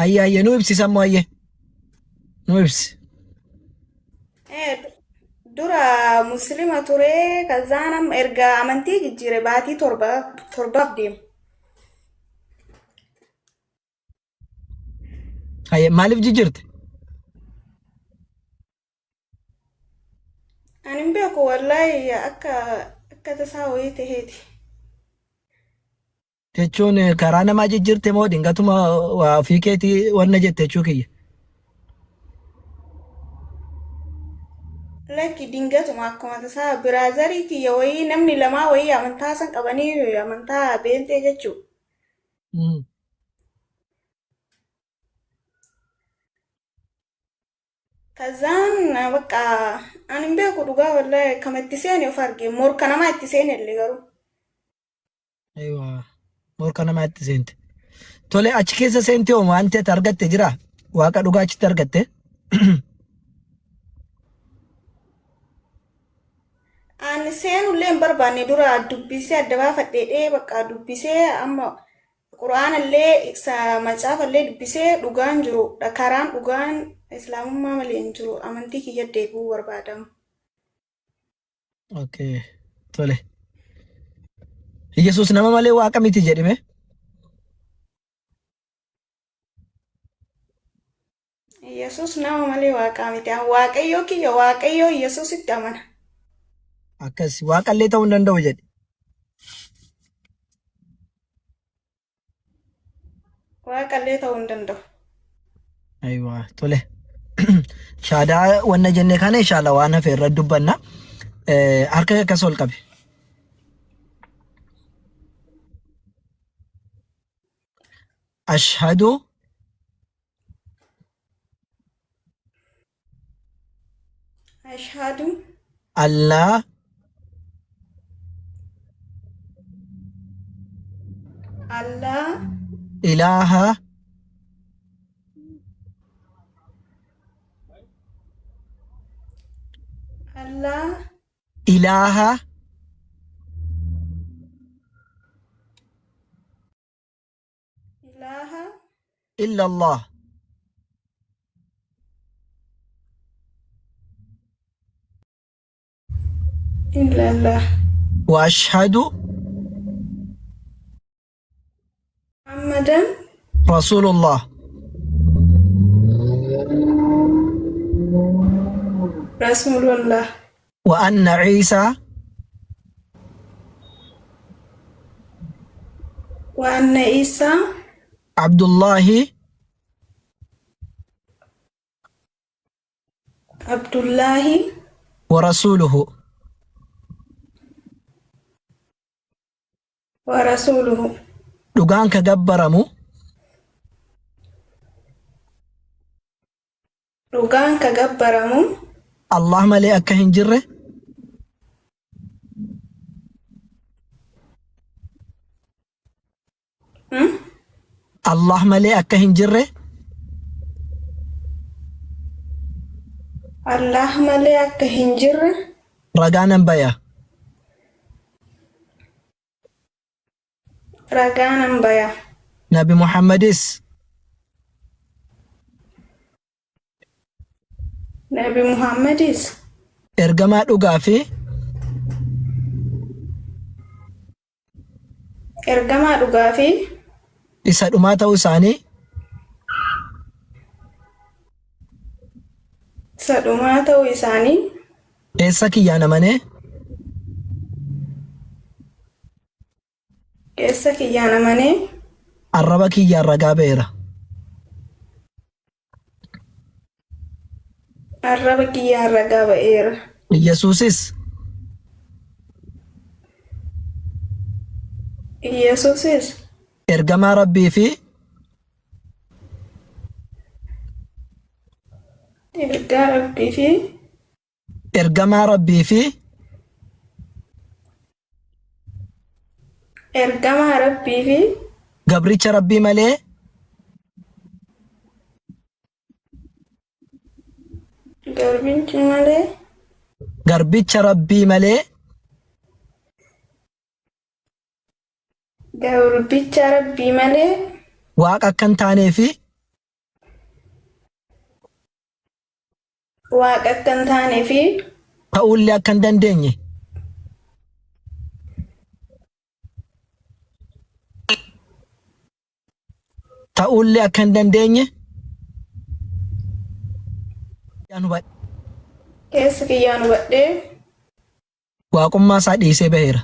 Ayye nu ibsi sammoo ayye. Nu ibsi. Dura muslima ture kazaanam erga amantii jijjiire baatii torbaaf deema. Ayye maaliif jijjiirte? Ani hin beeku wallaahi akka tasaa wayii taheeti. Jechuun karaa namaa jijjiirte moo dingatuma waa ofii keetii wanna jette jechuu kiyya? Lakki dingatuma akkuma tasaa biraazarii kiyya wayii namni lamaa wayii amantaa san qabanii amantaa beentee jechuudha. Kazaan bakka ani hin beeku dhugaa wallaahi kama itti seene of arge morka namaa itti seene illee garuu. Aywa morka namaa itti seente. Tole achi keessa seente hoo waan ta'e argatte jira? Waaqa dhugaa achitti argatte? Ani seenullee hin barbaanne dura dubbisee adda baafadhee bakka dubbisee amma quraanallee isa macaafallee dubbisee dhugaan jiru karaan dhugaan islaamummaa malee hin jiru amantii kiyya deebi'uu barbaadamu. Okay. Tole. Yesuus nama malee waaqa miti jedhime? Yesuus nama malee waaqa miti. Waaqayyoo kiyya waaqayyoo Yesuusitti amana. Akkas waaqallee ta'uu hin danda'u jedhe. Waaqallee ta'uu hin danda'u. Aywa tole. Shaadaa wanna jenne kana inshallah waan hafe irra dubbanna. Harka akkas ol qabe. Ashhadu Ashhadu Allah Allah ilaha Allah ilaha ilaha illallah illallah wa ashhadu Muhammadan Rasulullah Rasulullah wa anna Isa wa anna Isa Abdullahi Abdullahi wa rasuluhu. wa rasuluhu Dhugaan ka gabbaramu dhugaan ka gabbaramu Allah malee akka hin jirre Allah malee akka hin jirre Allah malee akka hin jirre ragaa nan baya. ragaa nan baya. Nabi Muhammadis Nabi Muhammadis ergamaa dhugaa fi ergamaa dhugaa fi isa dhumaa ta'uu isaanii isa dhumaa ta'uu isaanii eessa kiyyaan amanee keessa kiyyaan amanee arraba kiyyaan ragaa ba'eera. arraba kiyyaan ragaa ba'eera. Yesuusis Yesuusis ergamaa rabbii fi ergaa rabbii fi ergamaa rabbii fi ergamaa rabbii fi gabricha rabbii malee garbicha rabbii malee garbicha rabbii malee waaqa akkan taanee fi waaqa akka hin taanee fi ta'uullee akka hin dandeenye ta'uullee akka hin dandeenye keessa kiyyaan hubadhee waaqummaa isaa dhiisee baheera.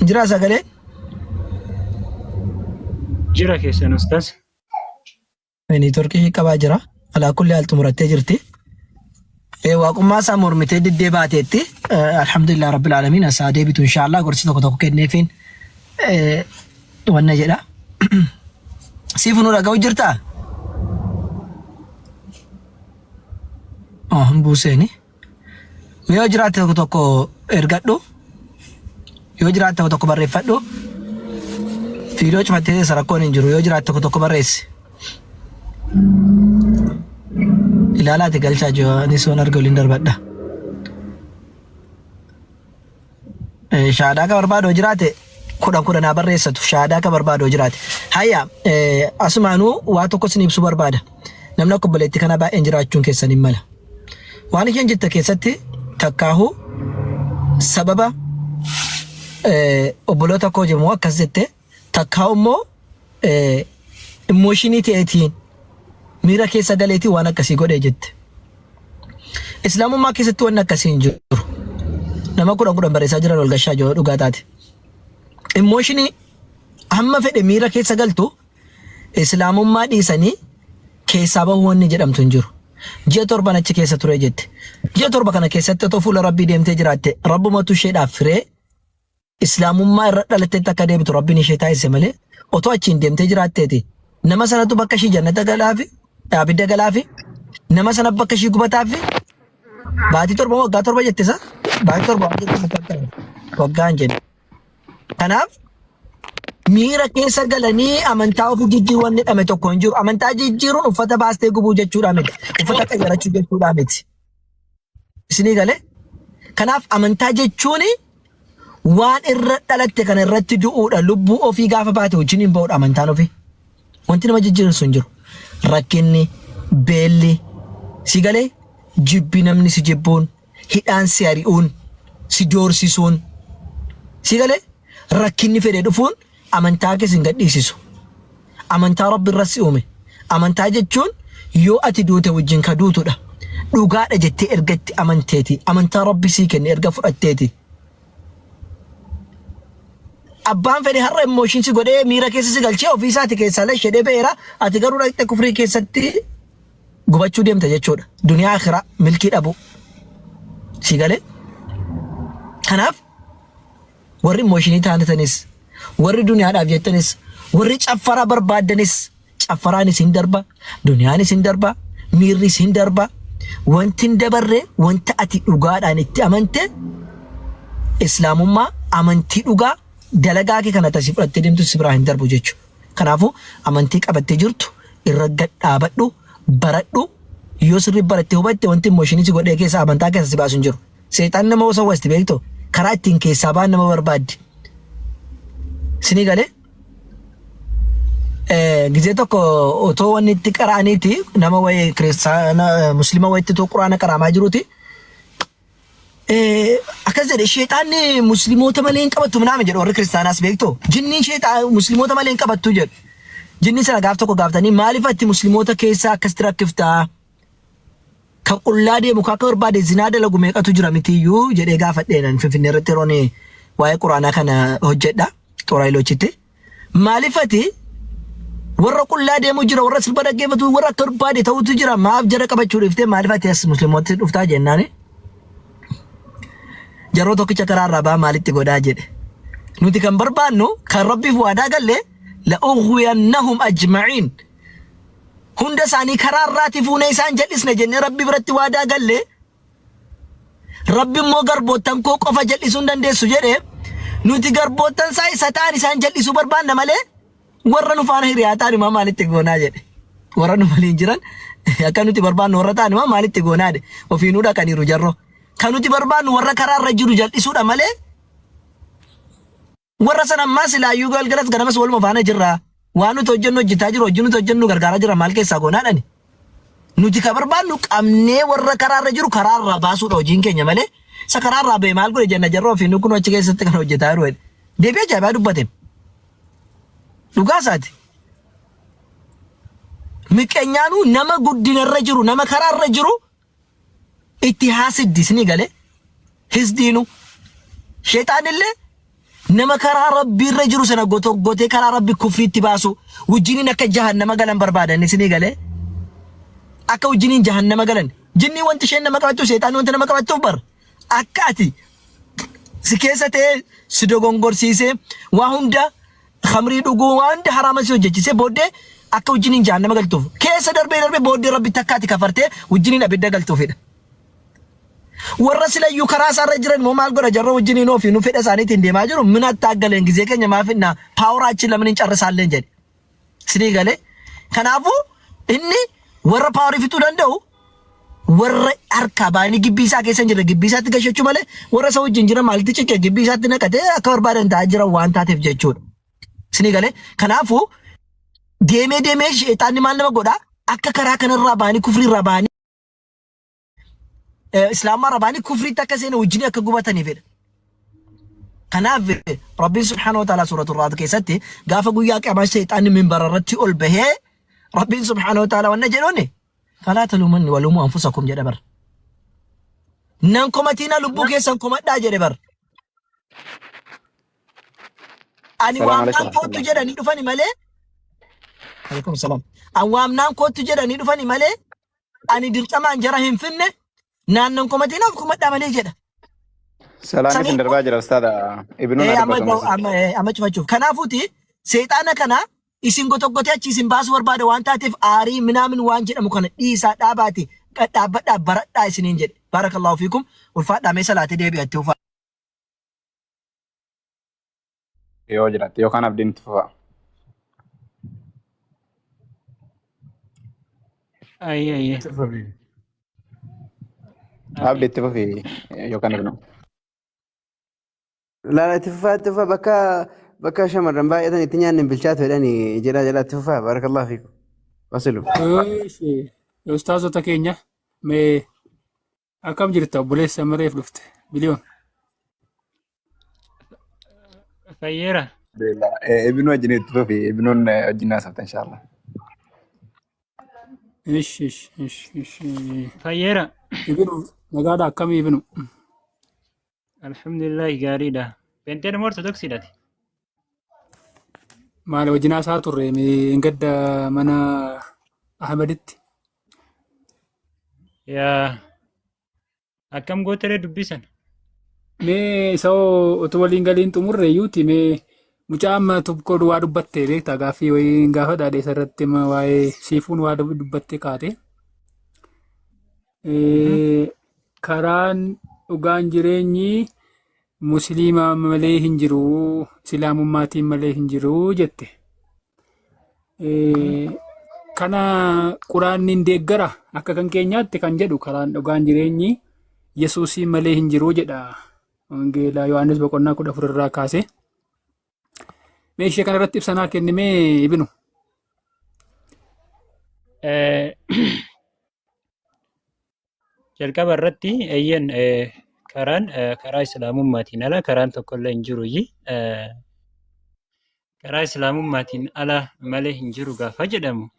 Jira sagalee? Jira keessan ustaas. Neetworkii qabaa jira. Alaa kulli haal xumurattee jirti. Waaqummaa isaa mormitee diddee baateetti alhamdulillah rabbil alamin asaa deebitu inshallah gorsi tokko tokko kenneefiin wanna jedha. Siif nu dhaga'u jirtaa? Buuseeni. Yoo jiraate tokko tokko ergadhu. Yoo jiraate tokko tokko barreeffadhu. Fiidoo cufattee sarakkoon hin jiru. Yoo jiraate tokko tokko barreessi. Ilaalaati galchaa jiru. Ani soon arga waliin darbadha. Shaadaa ka barbaadoo jiraate kudhan barreessatu. Shaadaa ka barbaadoo jiraate. Hayya asumaanuu waa tokko sin ibsuu barbaada. Namni akka obboleetti kana baay'een jiraachuun keessan hin mala. Waan isheen jette keessatti takkaahu sababa obboloota koo jedhamu akkas jette takkaahu immoo immooshinii ta'eetiin miira keessa galeetii waan akkasii godhee jette. Islaamummaa keessatti waan akkasii hin jiru. Nama kudhan barreessaa jiran ol gashaa jiru dhugaa taate. Immooshinii hamma fedhe miira keessa galtu islaamummaa dhiisanii keessaa bahuu wanni jedhamtu hin jiru. Ji'a torban achi keessa ture jette. Ji'a torba kana keessatti otoo fuula Rabbii deemtee jiraatte Rabbumatu isheedhaaf firee islaamummaa irra dhalatteetti akka deebitu Rabbiin ishee taasise malee otoo achiin deemtee jiraatteeti. Nama sanatu bakka ishii jannata galaafi abidda galaafi nama sana bakka ishii gubataafi baatii torba waggaa torba jettisa baatii torba waggaan jenne. Kanaaf miira keessa galanii amantaa ofii jijjiiruun dhame tokko hin jiru. Amantaa jijjiiruun uffata baastee gubuu jechuudha miti. Uffata qayyarachuu jechuudha miti. Isinii galee? Kanaaf amantaa jechuun waan irra dhalatte kana irratti du'uudha. Lubbuu ofii gaafa baate wajjin hin ba'uudha amantaan ofii. Wanti nama jijjiiru sun jiru. Rakkinni, beelli, si galee jibbi namni si jibbuun, hidhaan si ari'uun, si doorsisuun, si galee rakkinni fedhee dhufuun amantaa keessa hin gadhiisisu. Amantaa Rabbi irratti uume. Amantaa jechuun yoo ati duute wajjin ka duutudha. Dhugaadha jettee ergatti amanteeti. Amantaa Rabbi sii kenne erga fudhatteeti. Abbaan fedhe har'a immooshin si godhee miira keessa si galchee ofii isaati keessaa lashedhee beera. Ati garuu dhaqxe kufrii keessatti gubachuu deemta jechuudha. Duniyaa akhiraa milkii dhabu. Si galee? Kanaaf warri immooshinii taanatanis warri duniyaadhaaf jettanis warri caffara barbaadanis caffaraanis hin darba duniyaanis hin darba miirris hin darba wanti hin dabarre wanta ati dhugaadhaan itti amante islaamummaa amantii dhugaa dalagaa kee kana tasii fudhattee deemtu si biraa hin darbu jechuudha. Kanaafuu amantii qabattee jirtu irra gadhaabadhu baradhu yoo sirrii barattee hubatte wanti immooshinii si godhee keessa amantaa keessa si baasu hin jiru. Seexaan nama osoo wasti beektu karaa ittiin keessaa baan nama barbaaddi. Sinii galee gizee tokko otoo wanni itti qara'aniiti nama wayii kiristaana muslima wayitti too quraana qaraamaa jiruuti. Akkas jedhe sheexaanni muslimoota malee hin qabattu naame jedhu warri kiristaanaas beektu. Jinni sheexaan muslimoota malee hin qabattu jedhu. Jinni sana gaaf tokko gaafatanii maaliif ati muslimoota keessaa akkasitti rakkiftaa? Kan qullaa deemu akka barbaade zinaa dalagu meeqatu jira mitiyyuu jedhee gaafadheenan Finfinnee irratti yeroon waa'ee quraanaa kana hojjedha. Xoraayilochitti maaliif ati warra qullaa deemu jira warra sirba dhaggeeffatu warra akka barbaade ta'utu jira maaf jara qabachuu dhiftee maaliif ati as musliimotti dhuftaa jennaani jaroo tokkicha karaarraa baa maalitti godhaa jedhe nuti kan barbaannu kan Rabbiif waadaa galle la'ughwiyannahum ajma'iin hunda isaanii karaarraati fuunee isaan jal'isne jennee Rabbi biratti waadaa galle Rabbi immoo garboottan koo qofa jal'isuu hin dandeessu jedhee nuti garboottan isaa isa ta'an isaan jal'isuu barbaanna malee warra nu faana hiriyaa ta'an immoo maalitti goonaa jedhe warra nu waliin jiran akka nuti barbaannu warra ta'an immoo maalitti goonaa jedhe ofiinuu dhaqaniiru jarroo kan nuti barbaannu warra karaarra jiru jal'isuudha malee warra sana ammaa silaayyuu galgalas ganamas waluma faana jirra waan nuti hojjennu hojjetaa jiru hojii nuti hojjennu gargaaraa jira maal keessaa goonaadhani nuti ka barbaannu qabnee warra karaarra jiru karaarraa baasuudha hojiin keenya malee isa karaarraa ba'e maal godhe jenna jarroo fi nu kun achi keessatti kan hojjetaa jiru deebi'ee ajaa'ibaa dubbate dhugaasaati miqeenyaanu nama guddinarra jiru nama karaarra jiru itti haasidisni gale hisdiinu sheexaanillee nama karaa rabbiirra jiru sana gotee karaa rabbi kufriitti baasu wajjiniin akka jahannama galan barbaadan isini gale akka wajjiniin jahannama galan jinni wanti isheen nama qabachuuf sheexaan wanti nama qabachuuf bar akka ati si keessa ta'ee si dogongorsiisee waa hunda khamrii dhuguu waa hunda haraama si hojjechiisee booddee akka wajjiniin jahannama galtuuf keessa darbee booddee rabbi takkaati kafartee wajjiniin abidda galtuufidha. warra silayyuu karaa isaarra jiran moo maal godha jarra wajjiniin ofii nu fedha isaaniitiin deemaa jiru min attaaggaleen gizee keenya maafinna paawuraachi lamaniin carrisaalleen jedhe sinii galee kanaafuu inni warra paawurii fixuu danda'u warra harkaa baanii gibbii isaa keessa hin jirre gibbii isaatti gashachuu malee warra isa wajjin jira maalti ciqee gibbii isaatti naqatee akka barbaadan ta'aa jira waan taateef jechuudha sinii galee kanaafuu deemee sheexaanni maal nama godha akka karaa kanarraa baanii kufriirraa baanii إسلام رباني كفري تكسين وجني كجوبتني فيه. كناف ربي سبحانه وتعالى سورة الرعد كيستي قاف قوياك أما الشيطان من بررتي أول به ربي سبحانه وتعالى والنجلوني فلا تلومني ولوموا أنفسكم جدبر. نانكم أتينا لبوكي سانكم أتدا جدبر. أني وامنان كوت جدا نيدفني ماله. عليكم السلام. أوامنان كوت جدا نيدفني ماله. أني درت أمان جراهم فينه. naannoon komatinaaf kumadhaa malee jedha. Salaanii sin darbaa jira ustaadha. Ibnuun amma cufachuuf. Kanaafuuti seexaana kana isin gotoggotee achi isin baasuu barbaada waan taateef aarii minaamin waan jedhamu kana dhiisaa dhaabaati dhaabbadhaa baradhaa isiniin jedhe. Baarakallahu fiikum ulfaadhaa mee salaatee deebi'attee ufaa. Yoo jiraatti yookaan abdiin itti fufaa. Ayye. Abdi itti fufii yookaan ibnu. Laala itti fufaa bakka shamarran baay'atan itti nyaanni bilchaatu jedhanii jala itti fufaa baarakallahu fiikum. Wasilu. Ustaazota keenya mee akkam jirta obboleessa mareef dhufte biliyoon. Fayyeera. Ibnu wajjin itti fufii ibnuun wajjin naasafta inshaAllah. Ish. Fayyeera. Ibnu nagaadha akkamii ibnu? Alhamdulillah gaariidha. Penteen moo ortodoksiidhaati? Maal wajjin haasaa turre hin gadda mana Ahmaditti? Yaa akkam gootere dubbisan? Mee isa'oo otoo waliin galiin xumurre iyyuuti mee mucaa amma tokko waa dubbattee beektaa gaaffii wayiin gaafa dhaadheessa irratti waa'ee siifuun waa dubbattee kaate. Karaan dhugaan jireenyi musliimaa malee hin jiru islaamummaatiin malee hin jiru jette. Kana quraanni hin deeggara akka kan keenyaatti kan jedhu karaan dhugaan jireenyi Yesuusiin malee hin jiru jedha. Wangeelaa Yohaannis boqonnaa 14 irraa kaase. Mee ishee kana irratti ibsanaa kennimee ibnu. Jalqaba irratti eeyyan karaa islaamummaatiin ala karaan tokkollee hin jiru. Karaa islaamummaatiin ala malee hin jiru gaafa jedhamu.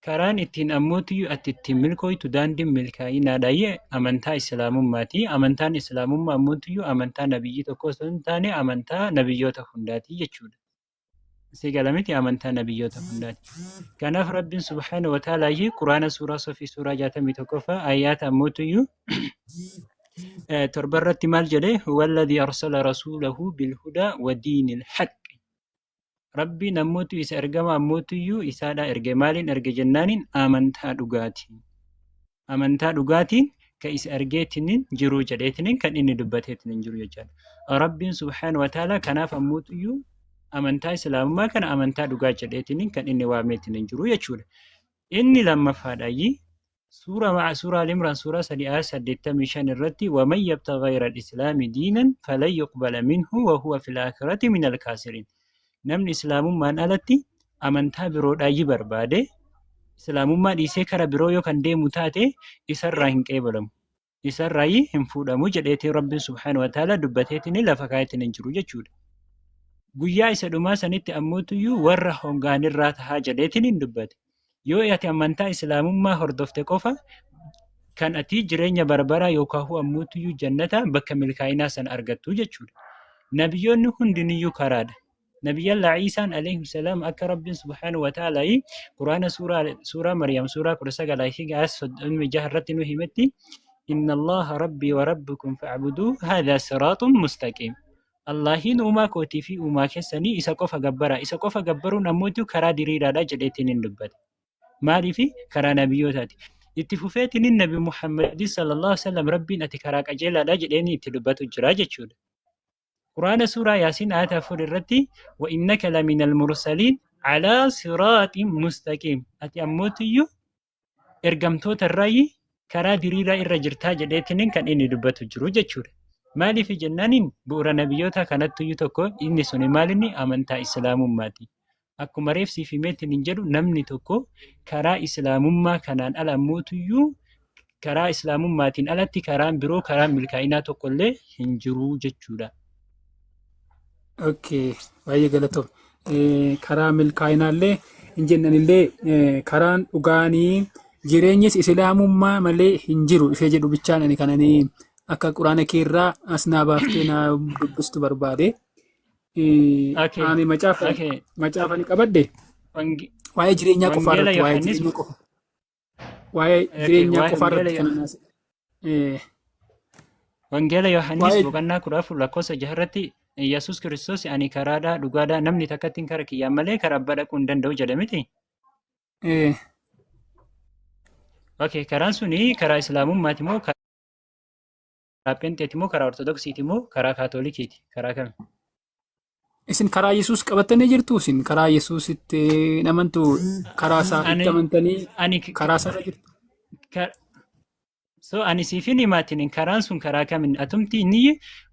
Karaan ittiin ammootiyyuu ati ittiin milkooytu daandiin milkaa'inaadha amantaa islaamummaati. Amantaan islaamummaa ammootiyyuu amantaa nabiyyii tokko osoo hin taane amantaa nabiyyoota hundaati jechuudha. Si galamiti amantaa nabiyyoota hundaati. Kanaaf Rabbiin subhaanahu wa ta'aalaa Quraana suuraa Sofii suuraa 61 ayyaata ammootiyyuu torba irratti maal jedhee walladhii arsala rasuulahu bilhudaa wa diinil haqqi. Rabbi namoota isa ergama ammootiyyuu isaadha erge maaliin erge jennaaniin amantaa dhugaatiin. Amantaa dhugaatiin kan isa ergeetiniin jiru jedheetiniin kan inni dubbateetiniin jiru jechaadha. Rabbiin subhaanahu wa ta'aalaa kanaaf ammootiyyuu amantaa islaamummaa kana amantaa dhugaa jedheetiniin kan inni waameetiniin jiru jechuudha. Inni lammaffaadhaayi سورة مع سورة الإمران سورة سدي سديت مشان الرتي ومن يبتغ غير الإسلام دينا فلن يقبل منه وهو في الآخرة من الكاسرين نمن إسلام ما نالتي أمنتها برود أي بربادة إسلام ما ديسي كرا برو يو كان دي متاتي إسر راهن كيبلم إسر راهي هم فودا مجدتي رب سبحانه وتعالى دبتيتني لفكايتني نجرو جتشود guyyaa isa dhumaa sanitti ammootuyyu warra hongaanirraa tahaa jedheetiin hin dubbate. Yoo ati amantaa islaamummaa hordofte qofa kan ati jireenya barbaraa yookaan ammootuyyu jannata bakka milkaa'inaa san argattu jechuudha. Nabiyyoonni hundiniyyuu karaadha. Nabiyyallaa Ciisaan alayhi salaam akka Rabbiin subhaanahu wa ta'aalaa Quraana suuraa Maryam suuraa 19 irratti nu himetti inna Allaha rabbii wa rabbukum fa'buduu haadha siraatun mustaqiim. Allahiin uumaa kootii fi uumaa keessanii isa qofa gabbara. Isa qofa gabbaruun ammoo karaa diriiraadha jedheetiin hin dubbate. Maaliifi karaa nabiyyootaati. Itti fufeetiin nabi Muhammad sallallahu alaihi wasallam rabbiin ati karaa qajeelaadha jedheeni itti dubbatu jira jechuudha. Quraana suuraa Yaasiin ayata 4 irratti wa innaka laminal mursaliin alaa siraatin mustaqiim. Ati ammootiyyuu ergamtoota irraa karaa diriiraa irra jirtaa jedheetiin kan inni dubbatu jiru jechuudha. Maaliif jennaaniin bu'uura nabiyyoota kanattuyyuu tokko inni suni maalinni amantaa islaamummaati. Akkuma reefsiif himeetiin hin jedhu namni tokko karaa islaamummaa kanaan ala ammootuyyu karaa islaamummaatiin alatti karaan biroo karaa milkaa'inaa tokkollee hin jiru jechuudha. Okay, baay'ee galatoom. Karaa milkaa'inaallee hin jennanillee karaan dhugaanii jireenyis islaamummaa malee hin jiru ishee jedhu bichaan ani kananii akka quraana keerraa asnaa baaftee na dubbistu barbaade. Ani macaafa ni qabadde. Waa'ee jireenyaa qofaa irratti waa'ee jireenyaa qofa. Waa'ee jireenyaa qofaa irratti kan naas. Wangeela Yohaannis boqonnaa 14 lakkoofsa 6 irratti Yesuus Kiristoos ani karaadhaa dhugaadhaa namni takkatti karaa kiyyaa malee karaa abbaa dhaquu hin danda'u jedha miti. Okay, karaan suni karaa islaamummaati moo karaa penteeti moo karaa ortodoksiiti moo karaa kaatolikiiti? Karaa kami? Isin karaa Yesuus qabattanii jirtu isin karaa Yesuusitti namantu karaa isaa itti amantanii karaa isaa jirtu. So ani siifin himaatiin karaan sun karaa kamin atumti inni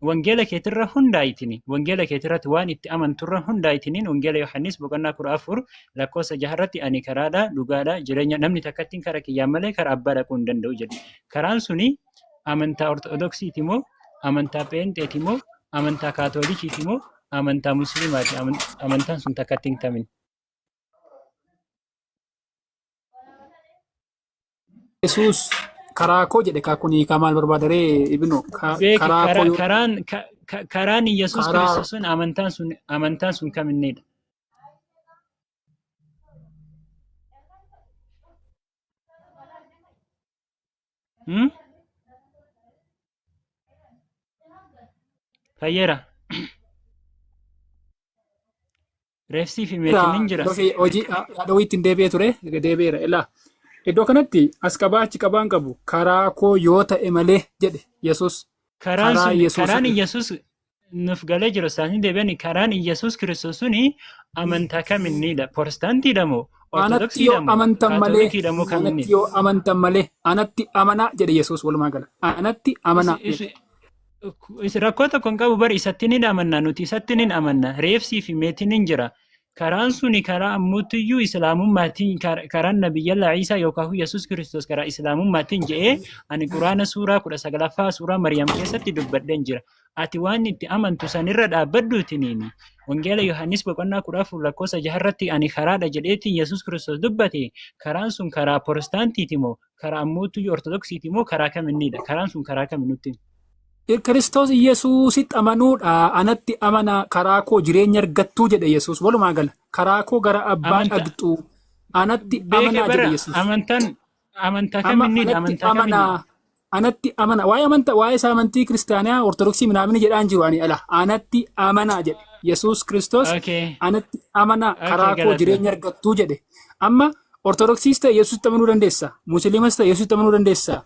wangeela keetirra hundaayitiin wangeela keetirratti waan itti amanturra hundaayitiin wangeela Yohaannis boqonnaa 14 lakkoofsa 6 irratti ani karaadhaa dhugaadhaa jireenya namni takkatti karaa kiyyaa malee karaa abbaa dhaquu hin danda'u jedhe. Karaan suni amantaa ortodoksiiti moo amantaa peenteeti moo amantaa kaatolikiiti moo amantaa musliimaati? Amantaan sun takkatti hin kamin. Yesuus karaa koo jedhe kaakuni kamaal barbaadaree ibnu karaa koo karaan Yesuus Kiristoos sun amantaan sun kaminnidha? Fayyera. Reefsii fi meetiin hin jira. Hojii yaada ittiin deebi'ee ture deebi'eera ilaa. Iddoo kanatti as qabaa achi qabaan qabu karaa koo yoo ta'e malee jedhe Yesuus. Karaan Yesuus nuuf galee jiru isaanii deebi'anii karaan Yesuus Kiristoos suni amantaa kaminnidha? Protestaantiidha moo ortodoksiidha moo kaatolikiidha moo kaminnidha? Anatti yoo amantan malee anatti amanaa jedhe Yesuus walumaa gala. Anatti amanaa. Rakkoo tokko hin qabu bari isatti ni amanna nuti isatti ni amanna reefsii fi meetiin hin jira. Karaan suni karaa ammootiyyu islaamummaatiin karaan nabiyyallaa Ciisaa yookaan Yesuus Kiristoos karaa islaamummaatiin jedhee ani quraana suuraa 19ffaa suuraa Maryam keessatti dubbadheen jira. Ati waan itti amantu sanirra dhaabbadduutiniini. Wangeela Yohaannis boqonnaa 14 lakkoofsa 6 irratti ani karaadha jedheetiin Yesuus Kiristoos dubbate. Karaan sun karaa Protestaantiiti moo karaa ammootiyyu ortodoksiiti moo karaa kaminnidha? Karaan sun karaa kaminutti? Kiristoos Yesuusitti amanuudha anatti amana karaa koo jireenya argattuu jedhe Yesuus walumaa gala karaa koo gara abbaan dhaqxu anatti amanaa jedhe Yesuus. Amantaa kaminnidha? Amantaa kaminnidha? Anatti amana waa'ee isaa amantii kiristaanaa ortodoksii minaamini jedhaan jiru ani ala anatti amanaa jedhe Yesuus Kiristoos anatti amanaa karaa koo jireenya argattuu jedhe. Amma ortodoksiis ta'e Yesuusitti amanuu dandeessa musliimas ta'e Yesuusitti amanuu dandeessa.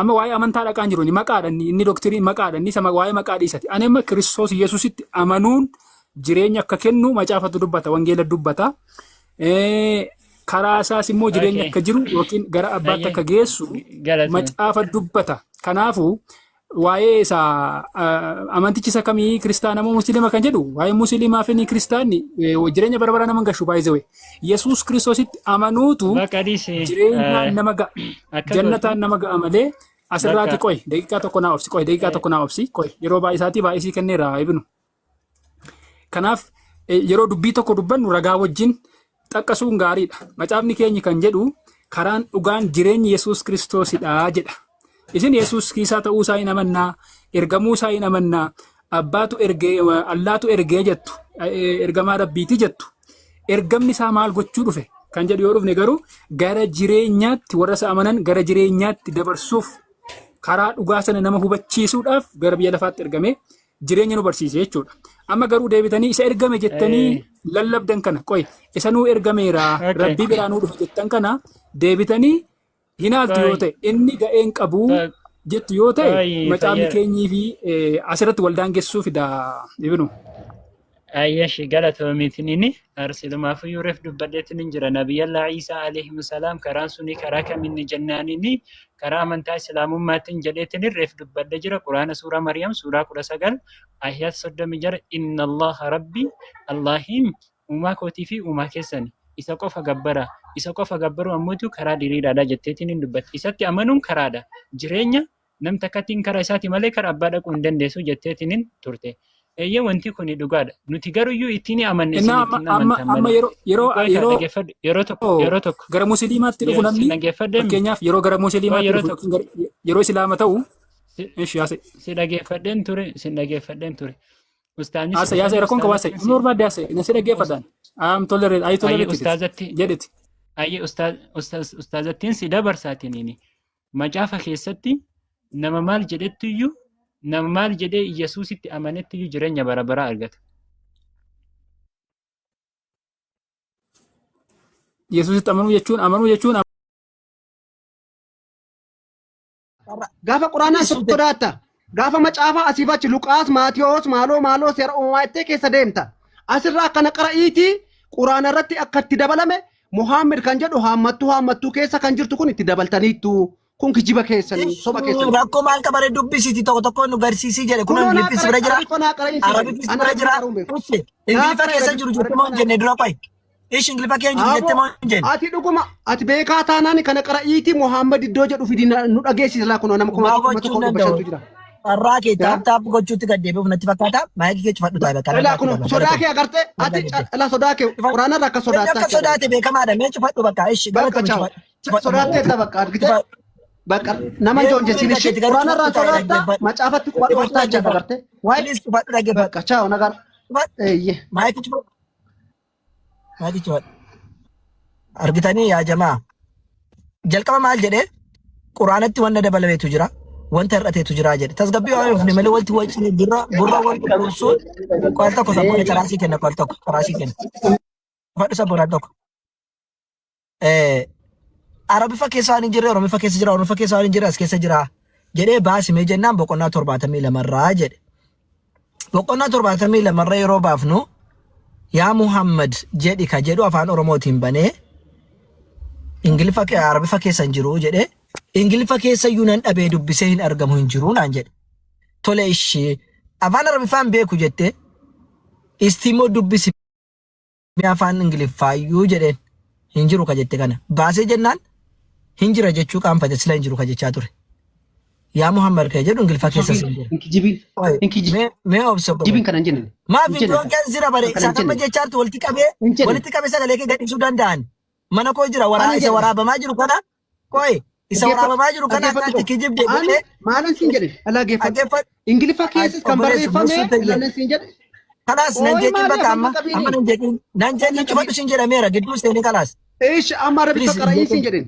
Amma waa'ee amantaa dhaqaan jiru ni maqaadhaan inni dooktirii maqaadhaan inni sama waa'ee maqaa dhiisati. Ani amma Kiristoos Yesuusitti amanuun jireenya akka kennu macaafatu dubbata wangeela dubbata. karaa isaas immoo jireenya Okay. akka jiru yookiin gara abbaatti Ayyee. akka geessu Galatoom. macaafa dubbata. Kanaafuu waa'ee isaa amantichi isa kamii kiristaana moo musliima kan jedhu waa'ee musliimaa fi kiristaanni jireenya bara bara nama gashu baay'ee Yesuus Kiristoositti amanuutu Baqadis jireenyaan nama ga'a. akka Jannataan nama ga'a malee asirraati Bakka- qoy daqiiqaa tokko naa obsi qoy daqiiqaa tokko naa obsi qoy yeroo baay'isaatii baay'isii kenneera ibnu. Kanaaf yeroo dubbii tokko dubbannu ragaa wajjin xaqqasuun gaariidha. Macaafni keenya kan jedhu karaan dhugaan jireenyi Yesuus Kiristoosidha jedha. Isin Yesuus kiisaa ta'uu isaa hin amannaa, ergamuu isaa hin amannaa, abbaatu ergee, allaatu ergee jettu, ergamaa rabbiiti jettu. Ergamni isaa maal gochuu dhufe kan jedhu yoo dhufne garuu gara jireenyaatti warra isa amanan gara jireenyaatti dabarsuuf karaa dhugaa sana nama hubachiisuudhaaf gara biyya lafaatti ergamee jireenya nu barsiise jechuudha. Amma garuu deebitanii isa ergame jettanii lallabdan kana qoy isa nuu ergameera Okay. rabbii biraa nuu dhufe jettan kana deebitanii hinaaltu yoo ta'e inni ga'een qabu jettu yoo ta'e Qoy, macaafni fayyaa. keenyii fi asirratti waldaan geessuu fida ibnu. Ayyashi galatoomiitiin arsilumaafuu reef dubbadheetiin jira nabiyyallaa Iisaa alayhi salaam karaan suni karaa kamiin jennaaniini karaa amantaa islaamummaatiin jedheetiin reef dubbadhe jira quraana suuraa Maryam suuraa 19 ayyaat 36 inna allaha rabbi allahiin uumaa kootii fi uumaa keessani isa qofa gabbara isa qofa gabbaru ammoo karaa diriiraadha jetteetiin dubbatte isatti amanuun karaadha jireenya nam takkaatiin karaa isaati malee karaa abbaa dhaquu hin dandeessu jetteetiin turte. Eeyyee wanti kun dhugaadha. Nuti garuyyuu ittiin amanne isin ittiin amantan Amma yeroo tokko gara musliimaatti dhufu namni fakkeenyaaf yeroo gara musliimaatti dhufu yeroo islaama ta'u si dhaggeeffadheen ture. Ustaanni yaasa rakkoon qabaase amma barbaadde yaase na si dhaggeeffadhaan am tolerate ay tolerate ustaazatti jedheti. Ayyee ustaazattiin si dabarsaatiin macaafa keessatti nama maal jedhettiyyuu nama maal jedhee Yesuusitti amanetti jireenya bara baraa argata. Yesuusitti amanuu jechuun Gaafa quraanaa sodaata. Gaafa macaafa asii fachi Luqaas, Maatiyoos, maaloo seera uumamaa ittee keessa deemta. Asirraa akkana qara'iiti quraana irratti akka itti dabalame Muhammad kan jedhu haammattuu keessa kan jirtu kun itti dabaltaniittu. Kun kijiba keessanii soba keessanii. Rakkoo maal qabare dubbisiiti tokko tokko nu garsiisii jedhe kun Ingiliffis bira jira. Arabiffis bira jira. Ingiliffa keessa jiru jettee moo hin jenne dura qoy. Ishi Ingiliffa keessa jiru jettee moo hin jenne. Ati dhuguma ati beekaa taanaan kana qara'iiti Muhammad iddoo jedhu fidi nu dhageessisa laa kun nama kuma tokko bashantu jira. Har'aa kee taap gochuutti gad deebi'uuf natti fakkaata. Maayikii kee cufadhu taa'e bakka. Laa kun sodaa kee agartee ati la sodaa kee quraana irraa akka sodaata. Akka sodaate beekamaadha. Mee cufadhu bakka. Ishi galata cufadhu. Sodaatteetta bakka argite. Bakka nama joon jechuun ishee quraana irraa sodaata macaafatti quba dhooftaa jira agartee. Waayee cufadhu dhaggeeffadhu. Bakka chaaw nagaan. Eeyyee. Maayikii cufadhu. Maayikii cufadhu. Argitanii yaa jamaa. Jalqaba maal jedhee quraanatti wanta dabalameetu jira. Wanta hir'ateetu jira jedhe. Tasgabbii waa oofne malee wanti wajjin gurra wanti dhuunsuun qoal tokko sabboona caraasii kenna qoal tokko caraasii kenna. Fadhu sabboonaan tokko. Arabiffa keessa waan hin jirre Oromiffa keessa jira Oromiffa keessa waan hin jirre as keessa jira jedhee baasimee jennaan boqonnaa 72 jedhe. Boqonnaa 72 yeroo baafnu yaa Muhammad jedhi ka jedhu afaan Oromootiin banee Ingiliffa Arabiffa keessa hin jiru jedhee Ingiliffa keessa iyyuu nan dhabee dubbisee hin argamu hin jiru naan jedhe. Tole ishee afaan Arabiffaan beeku jette istimoo dubbisi afaan Ingiliffaa iyyuu jedheen hin jiru ka jette kana baasee jennaan hin jira jechuu qaanfate sila hin jiru ka jechaa ture. Yaa Muhammad ka jedhu Ingiliffa keessa hin jiru. Inkijibiin. Mee obso qofa. Jibiin kana hin jenne. Maaf iddoon kan jira bare isa kama jechaartu walitti qabee sagalee kee gadhiisuu danda'an. Mana koo jira isa waraabamaa jiru kana qoy isa waraabamaa jiru kana akkatti kijib jedhee maalan siin jedhe alaa geeffadhu. Ingiliffa keessas kan barreeffame ilaalan siin jedhe. Kalas nan jeeqin bakka amma nan jeeqin cufadhu siin jedhameera gidduu seenii kalas. Ish amma Arabiffa qara'ii siin jedhen.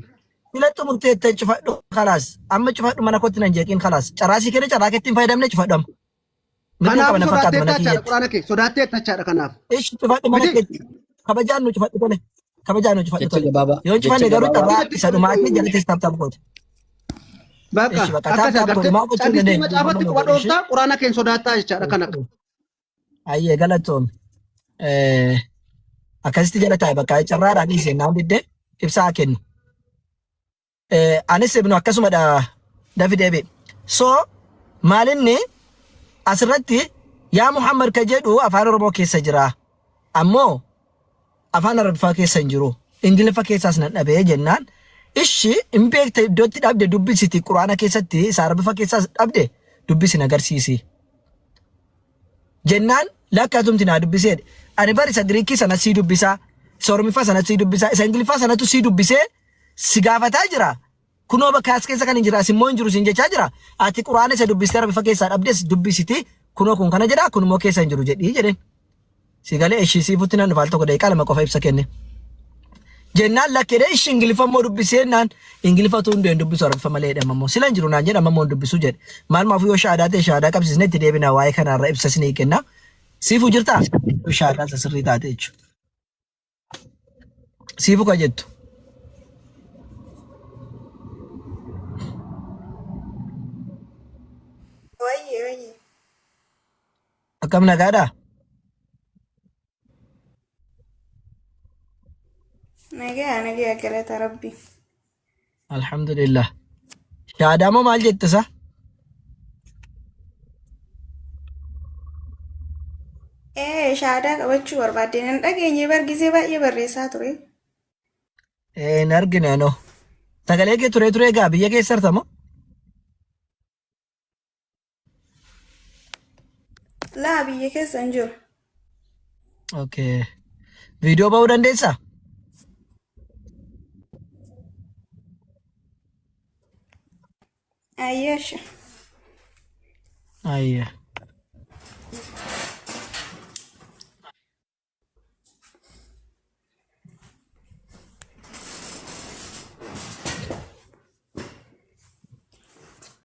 Filattu murteette cufadhu kalas amma cufadhu mana kootti nan jeeqin kalas caraasii kenne carraa keettiin fayyadamne cufadhu amma. Kanaaf sodaatteettachaadha quraana kee sodaatteettachaadha kanaaf. Ish cufadhu mana keetti kabajaan nu cufadhu tole. Kabajaan nu cufadhu tole. Yoo cufanne garuu carraa isa dhumaatti jalatees taaptaap goote. Bakka akkas agartee callistii macaafatti quba dhooftaa quraana keen sodaattaa jechaadha kana. Ayyee galatoom. Akkasitti jala taa'e bakka carraadhaan dhiisee naan diddee ibsaa kennu. Anis ibnu akkasumadha David Ebe. So maalinni asirratti yaa Muhammad ka jedhu afaan Oromoo keessa jira. Ammoo afaan Arabiffaa keessa hin jiru. Ingiliffa keessaas nan dhabee jennaan. Ishi hin beekte iddootti dhabde dubbisiti Quraana keessatti isa Arabiffa keessaas dhabde dubbisin agarsiisi. Jennaan lakkaatumti naa dubbiseedha. Ani bari isa Giriikii sana sii dubbisaa, isa Oromiffaa sana sii dubbisaa, isa Ingiliffaa sanatu sii dubbisee si gaafataa jira. Kunoo bakka as keessa kan hin jiraas immoo hin jiru siin jechaa jira. Ati Quraana isa dubbistee Arabiffa keessaa dhabdes dubbisiti. Kunoo kun kana jedhaa kun immoo keessa hin jiru jedhii jedheen. Si galee ishii siifutti nan dhufaal tokko daqiiqaa lama qofa ibsa kenne. Jennaan lakkeedha ishi Ingiliffa immoo dubbiseenaan Ingiliffatu hundeen dubbisu Arabiffa malee jedhama immoo sila hin jiru naan jedhama immoo dubbisu jedhe. Maalumaafu yoo shaadaa ta'e shaadaa qabsiisnee itti deebinaa waa'ee kanarra ibsa sinii kenna. Siifu jirtaa? Shaadaa isa sirrii taate jechuudha. Siifu ka jettu. Wayye. Akkam nagaadhaa? Nagaa galata Rabbi. Alhamdulillah. Shaadaa moo maal jettisa? Shaadaa qabachuu barbaadde nan dhageenye bargisee baay'ee barreessaa ture. Hin argine no. Sagalee kee ture egaa biyya keessa artamo? Laa biyya keessa hin jiru. Okay. Viidiyoo ba'uu dandeessaa? Ayyaasha. Ayya.